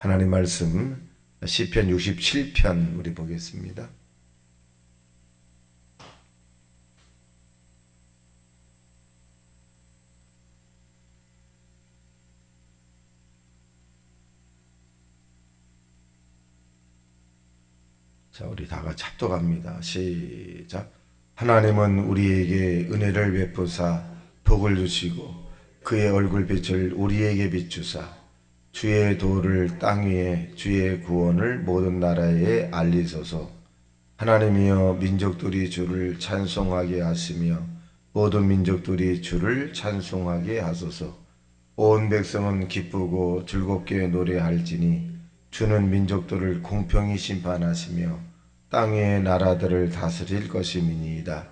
하나님 말씀 시편 67편 우리 보겠습니다. 자, 우리 다 같이 합독합니다. 시작. 하나님은 우리에게 은혜를 베푸사 복을 주시고 그의 얼굴빛을 우리에게 비추사 주의 도를 땅 위에 주의 구원을 모든 나라에 알리소서. 하나님이여 민족들이 주를 찬송하게 하시며 모든 민족들이 주를 찬송하게 하소서. 온 백성은 기쁘고 즐겁게 노래할지니 주는 민족들을 공평히 심판하시며 땅 위의 나라들을 다스릴 것임이니이다.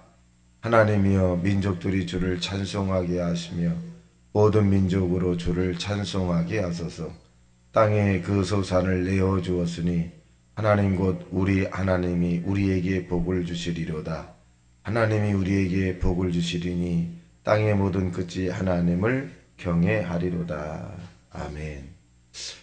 하나님이여 민족들이 주를 찬송하게 하시며 모든 민족으로 주를 찬송하게 하소서. 땅에 그 소산을 내어 주었으니 하나님 곧 우리 하나님이 우리에게 복을 주시리로다. 하나님이 우리에게 복을 주시리니 땅의 모든 끝이 하나님을 경외하리로다. 아멘.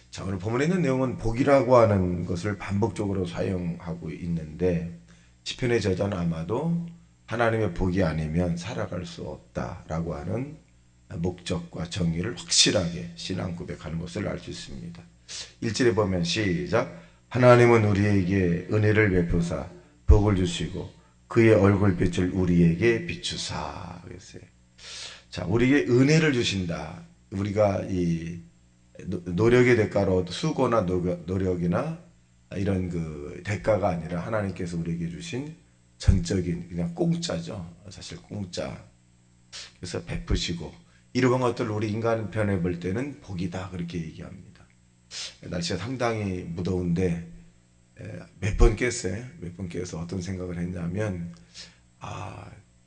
자, 오늘 본문에 있는 내용은 복이라고 하는 것을 반복적으로 사용하고 있는데 시편의 저자는 아마도 하나님의 복이 아니면 살아갈 수 없다라고 하는 목적과 정의를 확실하게 신앙 고백하는 것을 알 수 있습니다. 1절에 보면 시작. 하나님은 우리에게 은혜를 베푸사 복을 주시고 그의 얼굴빛을 우리에게 비추사 그랬어요. 자, 우리에게 은혜를 주신다. 우리가 이 노력의 대가로 수고나 노력이나 이런 그 대가가 아니라 하나님께서 우리에게 주신 전적인 그냥 공짜죠. 사실 공짜. 그래서 베푸시고 이러한 것들을 우리 인간 편에 볼 때는 복이다 그렇게 얘기합니다. 날씨가 상당히 무더운데 몇 번 깼어요. 몇 번 깨서 어떤 생각을 했냐면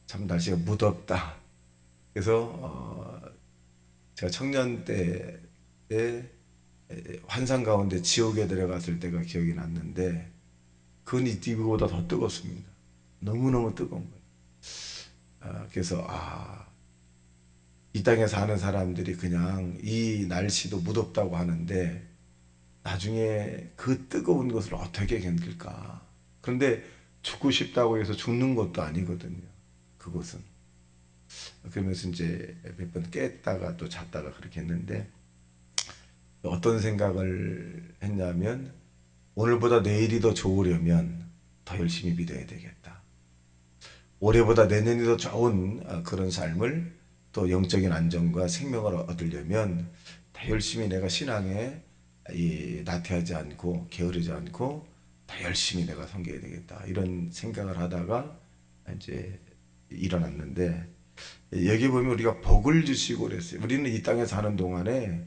참 날씨가 무덥다. 그래서 제가 청년 때에 환상 가운데 지옥에 들어갔을 때가 기억이 났는데 그건 이보다 더 뜨겁습니다. 너무너무 뜨거운 거예요. 그래서 이 땅에 사는 사람들이 그냥 이 날씨도 무덥다고 하는데 나중에 그 뜨거운 것을 어떻게 견딜까. 그런데 죽고 싶다고 해서 죽는 것도 아니거든요. 그곳은. 그러면서 이제 몇 번 깼다가 또 잤다가 그렇게 했는데 어떤 생각을 했냐면 오늘보다 내일이 더 좋으려면 더 열심히 믿어야 되겠다. 올해보다 내년이 더 좋은 그런 삶을 또 영적인 안정과 생명을 얻으려면 더 열심히 내가 신앙에 나태하지 않고 게으르지 않고 더 열심히 내가 섬겨야 되겠다. 이런 생각을 하다가 이제 일어났는데 여기 보면 우리가 복을 주시고 그랬어요. 우리는 이 땅에 사는 동안에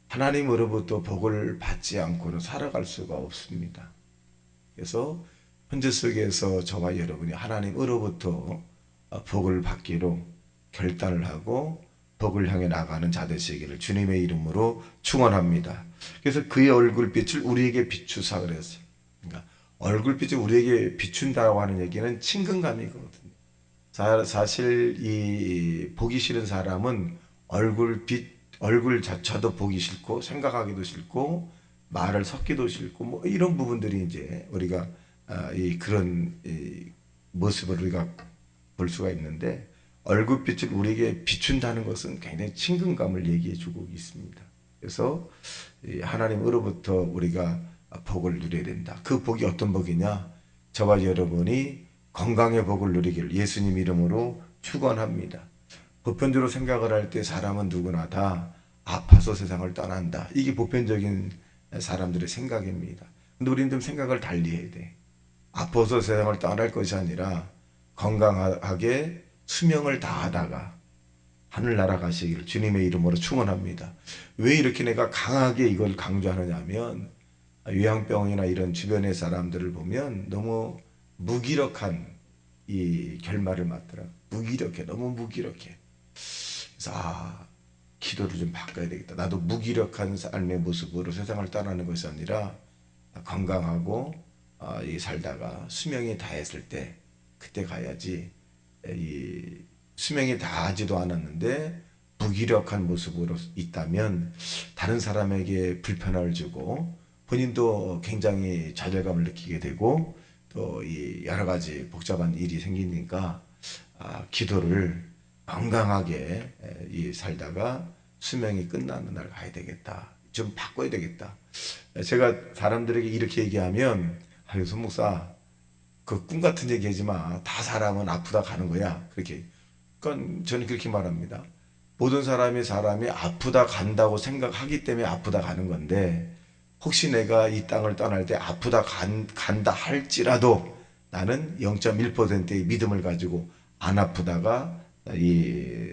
하나님으로부터 복을 받지 않고는 살아갈 수가 없습니다. 그래서 현재 속에서 저와 여러분이 하나님으로부터 복을 받기로 결단을 하고 복을 향해 나가는 자 되시기를 주님의 이름으로 축원합니다. 그래서 그의 얼굴빛을 우리에게 비추사 그랬어요. 그러니까 얼굴빛을 우리에게 비춘다고 하는 얘기는 친근감이거든요. 사실 이 보기 싫은 사람은 얼굴조차도 보기 싫고 생각하기도 싫고 말을 섞기도 싫고 뭐 이런 부분들이 이제 우리가 그런 모습을 우리가 볼 수가 있는데 얼굴빛을 우리에게 비춘다는 것은 굉장히 친근감을 얘기해 주고 있습니다. 그래서 하나님으로부터 우리가 복을 누려야 된다. 그 복이 어떤 복이냐? 저와 여러분이 건강의 복을 누리기를 예수님 이름으로 축원합니다. 보편적으로 생각을 할 때 사람은 누구나 다 아파서 세상을 떠난다. 이게 보편적인 사람들의 생각입니다. 근데 우리는 좀 생각을 달리 해야 돼. 아파서 세상을 떠날 것이 아니라 건강하게 수명을 다하다가 하늘나라 가시기를 주님의 이름으로 축원합니다. 왜 이렇게 내가 강하게 이걸 강조하느냐 하면 요양병이나 이런 주변의 사람들을 보면 너무 무기력한 이 결말을 맞더라. 무기력해. 너무 무기력해. 그래서 기도를 좀 바꿔야 되겠다. 나도 무기력한 삶의 모습으로 세상을 떠나는 것이 아니라 건강하고 살다가 수명이 다했을 때 그때 가야지. 이 수명이 다하지도 않았는데 무기력한 모습으로 있다면 다른 사람에게 불편을 주고 본인도 굉장히 좌절감을 느끼게 되고 또 이 여러 가지 복잡한 일이 생기니까 기도를 건강하게 이 살다가 수명이 끝나는 날 가야 되겠다. 좀 바꿔야 되겠다. 제가 사람들에게 이렇게 얘기하면 손 목사 그 꿈 같은 얘기 하지 마. 다 사람은 아프다 가는 거야. 그렇게. 그러니까 저는 그렇게 말합니다. 모든 사람이 아프다 간다고 생각하기 때문에 아프다 가는 건데 혹시 내가 이 땅을 떠날 때 아프다 간다 할지라도 나는 0.1%의 믿음을 가지고 안 아프다가 이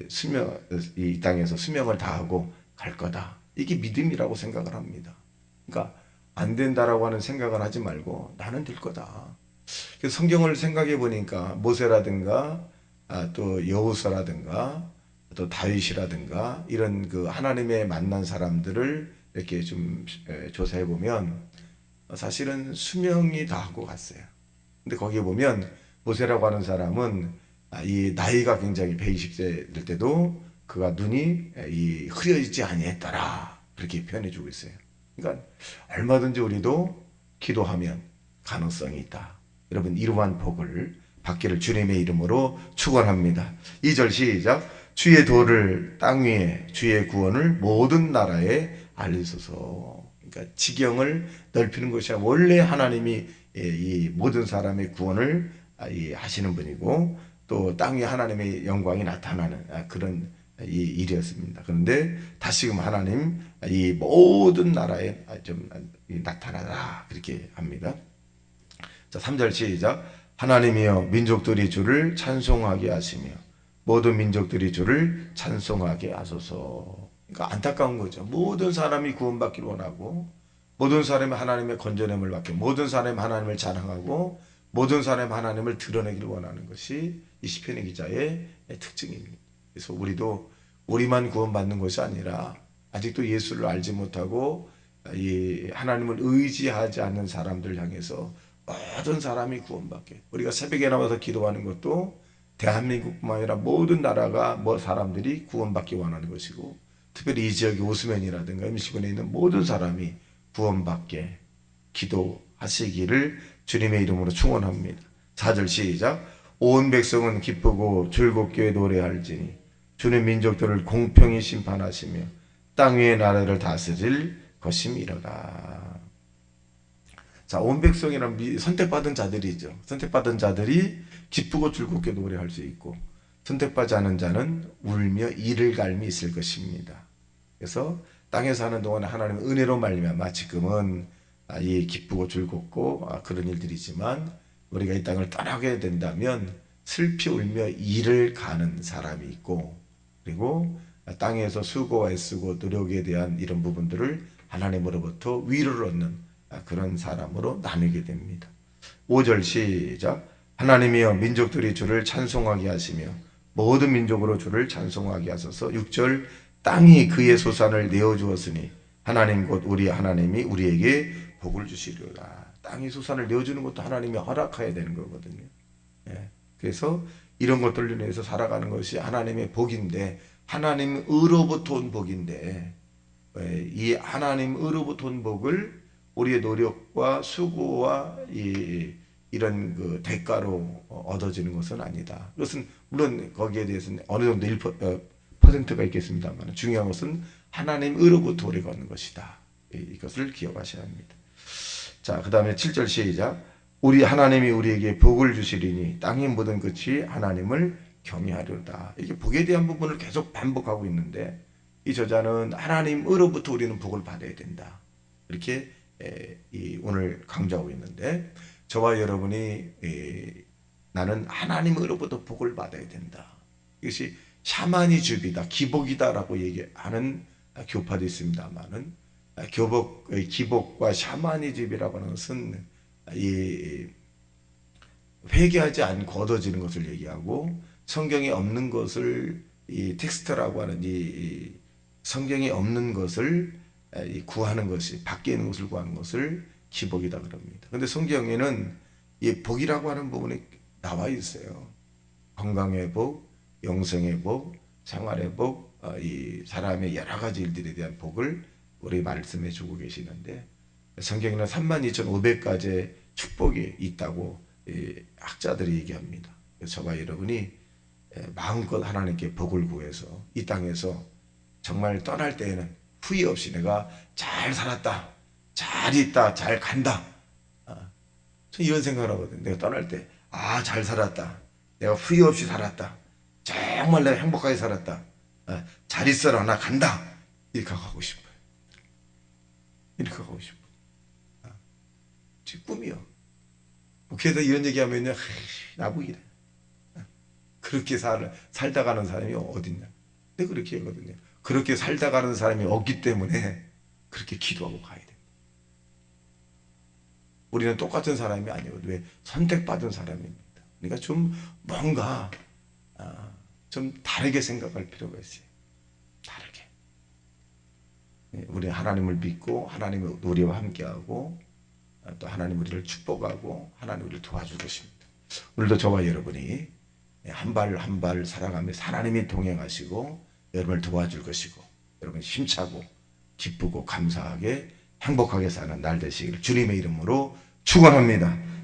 땅에서 수명을 다하고 갈 거다. 이게 믿음이라고 생각을 합니다. 그러니까 안 된다라고 하는 생각을 하지 말고 나는 될 거다. 그래서 성경을 생각해 보니까 모세라든가 또 여호수아라든가 또 다윗이라든가 이런 그 하나님의 만난 사람들을 이렇게 좀 조사해 보면 사실은 수명이 다 하고 갔어요. 근데 거기에 보면 모세라고 하는 사람은 이 나이가 굉장히 120세 될 때도 그가 눈이 흐려지지 아니했더라. 그렇게 표현해 주고 있어요. 그러니까 얼마든지 우리도 기도하면 가능성이 있다. 여러분 이러한 복을 받기를 주님의 이름으로 축원합니다. 2절 시작. 주의 도를 땅 위에 주의 구원을 모든 나라에 알리소서. 그러니까 지경을 넓히는 것이 원래 하나님이 이 모든 사람의 구원을 하시는 분이고 또 땅 위에 하나님의 영광이 나타나는 그런 이 일이었습니다. 그런데 다시금 하나님 이 모든 나라에 좀 나타나라 그렇게 합니다. 자, 3절 시작. 하나님이여 민족들이 주를 찬송하게 하시며 모든 민족들이 주를 찬송하게 하소서. 그러니까 안타까운 거죠. 모든 사람이 구원받기를 원하고 모든 사람이 하나님의 건전함을 받고 모든 사람이 하나님을 자랑하고 모든 사람이 하나님을 드러내기를 원하는 것이 이 시편의 기자의 특징입니다. 그래서 우리도 우리만 구원받는 것이 아니라 아직도 예수를 알지 못하고 이 하나님을 의지하지 않는 사람들 향해서 모든 사람이 구원받게. 우리가 새벽에 나와서 기도하는 것도 대한민국뿐만 아니라 모든 나라가 사람들이 구원받기 원하는 것이고 특별히 이 지역의 오스맨이라든가 미시건에 있는 모든 사람이 구원받게 기도하시기를 주님의 이름으로 축원합니다. 4절 시작. 온 백성은 기쁘고 즐겁게 노래할지니 주는 민족들을 공평히 심판하시며 땅 위의 나라를 다스릴 것임이로다. 자, 온 백성이란 선택받은 자들이죠. 선택받은 자들이 기쁘고 즐겁게 노래할 수 있고 선택받지 않은 자는 울며 이를 갈미 있을 것입니다. 그래서 땅에 사는 동안 하나님의 은혜로 말미암아 지금은 이 기쁘고 즐겁고 그런 일들이지만 우리가 이 땅을 떠나게 된다면 슬피 울며 이를 가는 사람이 있고 그리고 땅에서 수고와 애쓰고 노력에 대한 이런 부분들을 하나님으로부터 위로를 얻는 그런 사람으로 나누게 됩니다. 5절 시작. 하나님이여 민족들이 주를 찬송하게 하시며 모든 민족으로 주를 찬송하게 하소서. 6절 땅이 그의 소산을 내어주었으니 하나님 곧 우리 하나님이 우리에게 복을 주시리라. 땅이 소산을 내어주는 것도 하나님이 허락해야 되는 거거든요. 그래서 이런 것들로 인해서 살아가는 것이 하나님의 복인데 하나님으로부터 온 복인데 이 하나님으로부터 온 복을 우리의 노력과 수고와 이런 그 대가로 얻어지는 것은 아니다. 그것은 물론 거기에 대해서는 어느 정도 1%가 있겠습니다만 중요한 것은 하나님으로부터 우리가 얻는 것이다. 이것을 기억하셔야 합니다. 자, 그 다음에 7절 시작. 우리 하나님이 우리에게 복을 주시리니 땅의 모든 끝이 하나님을 경외하려다. 이게 복에 대한 부분을 계속 반복하고 있는데 이 저자는 하나님으로부터 우리는 복을 받아야 된다. 이렇게 오늘 강조하고 있는데 저와 여러분이 나는 하나님으로부터 복을 받아야 된다. 이것이 샤마니줍이다, 기복이다라고 얘기하는 교파도 있습니다만은 기복과 샤마니줍이라고 하는 것은 회개하지 않고 얻어지는 것을 얘기하고 성경에 없는 것을 이 텍스트라고 하는 이 성경에 없는 것을 구하는 것이 밖에 있는 것을 구하는 것을 기복이다 그럽니다. 그런데 성경에는 이 복이라고 하는 부분이 나와 있어요. 건강의 복, 영생의 복, 생활의 복, 이 사람의 여러 가지 일들에 대한 복을 우리 말씀해 주고 계시는데 성경에는 32,500가지의 축복이 있다고 학자들이 얘기합니다. 저와 여러분이 마음껏 하나님께 복을 구해서 이 땅에서 정말 떠날 때에는 후회 없이 내가 잘 살았다, 잘 있다, 잘 간다. 저 이런 생각을 하거든요. 내가 떠날 때, 잘 살았다. 내가 후회 없이 살았다. 정말 내가 행복하게 살았다. 잘 있어라, 나 간다. 이렇게 가고 싶어요. 이렇게 가고 싶어요. 제 꿈이요. 목회에서 이런 얘기하면요, 나보고 이래. 그렇게 살다 가는 사람이 어딨냐. 내가 그렇게 하거든요. 그렇게 살다 가는 사람이 없기 때문에 그렇게 기도하고 가야 됩니다. 우리는 똑같은 사람이 아니거든요. 왜? 선택받은 사람입니다. 그러니까 좀 뭔가 좀 다르게 생각할 필요가 있어요. 다르게. 우리 하나님을 믿고 하나님의 우리와 함께하고 또 하나님 우리를 축복하고 하나님 우리를 도와줄 것입니다. 오늘도 저와 여러분이 한 발 한 발 살아가며 하나님이 동행하시고 여러분을 도와줄 것이고 여러분 힘차고 기쁘고 감사하게 행복하게 사는 날 되시기를 주님의 이름으로 축원합니다.